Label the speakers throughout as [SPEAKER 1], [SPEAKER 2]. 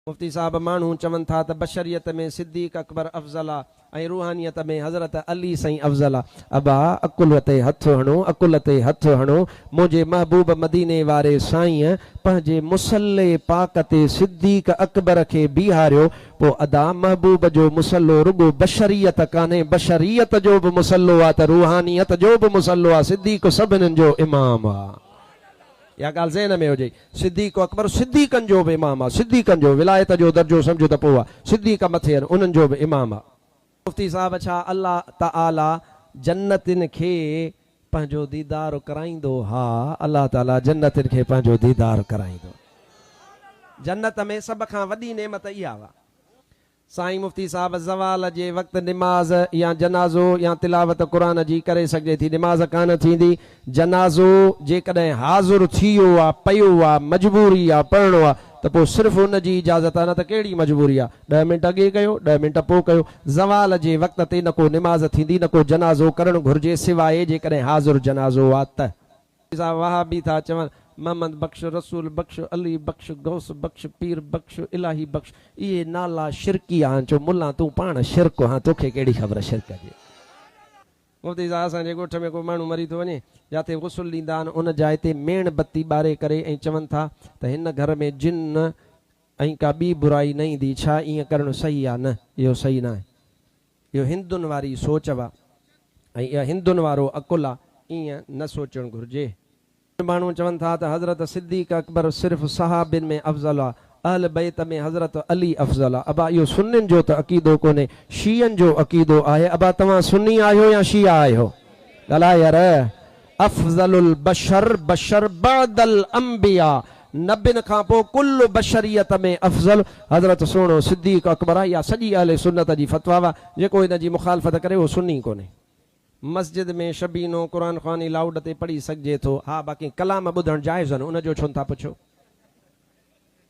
[SPEAKER 1] मुफ्ती साहब मानू चवन था त बशरियत में सिद्दीक अकबर अफजल आहे, रूहानियत में हज़रत अली सही अफजल आहे। अबा अकुल ते हथ हणो, अकुल ते हथ हणो। मुझे महबूब मदीने वारे साईं पंहिंजे मुसल्ले पाक ते सिद्दीक अकबर के बीहारियो। पो अदा महबूब जो मुसल्लो रुगो बशरियत काने, बशरियत जो भी मुसल्लो आ त रूहानियत जो भी मुसल्लो आ। सिद्दीक सभिनीनि जो इमाम आ। या गाल ज़हन में हुजे। सिद्दीक अकबर सिद्दीकन जो भी इमाम आ। सिद्दीकन जो विलायत जो दर्जो समझो त पोइ सिद्दीक मथे उन्हनि जो भी इमाम आ। मुफ्ती साहब छा अल्लाह ताला जन्नतिन खे पंहिंजो दीदार कराईंदो? हा, अल्लाह ताला जन्नतिन खे पंहिंजो दीदार कराईंदो। जन्नत में सब खां वॾी नेमत इहा वा। साईं मुफ्ती साहब ज़वाल जे वक़्त निमाज़ या जनाज़ो या तिलावत क़ुरान जी करे सघे थी। निमाज़ कान थींदी। जनाज़ो जेकॾहिं हाज़ुर थियो आहे, पियो आहे, मजबूरी आहे, पढ़णो आहे त पोइ सिर्फ़ु उन जी इजाज़त आहे, न त कहिड़ी मजबूरी आहे। 10 मिंट अॻे कयो, 10 मिंट पोइ कयो। ज़वाल जे वक़्त ते न को निमाज़ थींदी, न को जनाज़ो करणु घुरिजे, सवाइ जेकॾहिं हाज़ुर जनाज़ो आहे त। वहाबी था चवनि मोहम्मद बख्श, रसूल बख्श, अली बख्श, गौस बख्श, पीर बख्श, इलाही बख्श, इहे नाला शिरकी आहिनि। चो मुल्ला तूं पाण शिरक हाँ, तोखे कहिड़ी ख़बर शिरक जी। मुफ्ती साहब असांजे ॻोठ में को माण्हू मरी थो वञे, जिते गुसुल ॾींदा आहिनि उन जाइ ते मेण बत्ती ॿारे करे ऐं चवनि था त हिन घर में जिन ऐं का ॿी बुराई न ईंदी। छा ईअं करणु सही आहे? न, इहो सही न आहे। इहो हिंदुनि वारी सोच वा ऐं इहा हिंदुनि वारो अकुल आहे। ईअं न सोचणु घुरिजे। माण्हू चवनि था त हज़रत सिद्दीक अकबर सिर्फ़ु सहाबिन में अफ़ज़ल आहे, अहल बैत में हज़रत अली अफ़ज़ल आहे। अबा इहो सुन्नियुनि जो त अक़ीदो कोन्हे, शीयनि जो अक़ीदो आहे। अबा तव्हां सुन्नी आहियो या शिया आहियो? ॻाल्हाए यार। अफ़ज़लुल बशर बशर बअदल अंबिया, नबियुनि खां पोइ कुल बशरियत में अफ़ज़ल हज़रत सोणो सिद्दीक अकबर आहे। या सॼी अहले सुन्नत जी फ़तवा वा। जेको हिन जी मुखालफ़त करे उहो सुन्नी कोन्हे। मस्जिद में शबीनो क़ुरान ख़वानी लाउड ते पढ़ी सघिजे थो। हा, बाक़ी कलाम ॿुधणु जाइज़ आहिनि, उनजो छो नथा पुछो?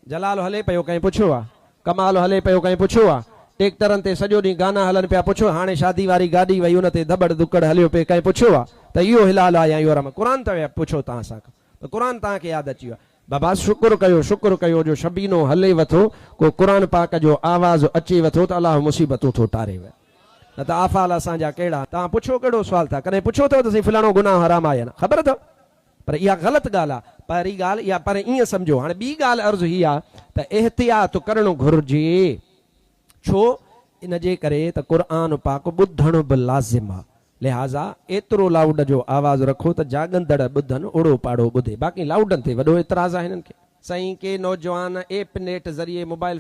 [SPEAKER 1] जलाल हले पियो कंहिं पुछो आहे? कमाल हले पियो कंहिं पुछो आहे? ट्रैक्टरनि ते सॼो ॾींहुं गाना हलनि पिया, पुछो? हाणे शादी वारी गाॾी वई उन ते दॿड़ दुकड़ हलियो पियो, कंहिं पुछो आहे त इहो हिलाल आहे या इहो रम? क़ुरान त पुछो तव्हां सां, त क़ुरान तव्हांखे यादि अची वियो आहे। बाबा शुक्र कयो जो शबीनो हले वठो, को क़ुरान पाक जो आवाज़ अचे वठो त अलाह मुसीबतूं थो टारे वियो। न त आफ़ाल असांजा कहिड़ा? तव्हां पुछो कहिड़ो सुवाल था? कॾहिं पुछो अथव त साईं फलाणो गुनाह हराम आहे? न ख़बर अथव? पर इहा ग़लति ॻाल्हि आहे। पहिरीं ॻाल्हि इहा, पर ईअं सम्झो। हाणे ॿी ॻाल्हि अर्ज़ु ही आहे त एहतियात करणु घुरिजे। छो? इन जे करे त क़ुरान पाक ॿुधणु बि लाज़िम आहे। लिहाज़ा एतिरो लाउड जो आवाज़ रखो त जाॻंदड़ ॿुधनि, ओड़ो पाड़ो ॿुधे। बाक़ी लाउडनि ते वॾो एतिराज़ आहे हिननि खे। साईं के नौजवान एप नेट ज़रिए मोबाइल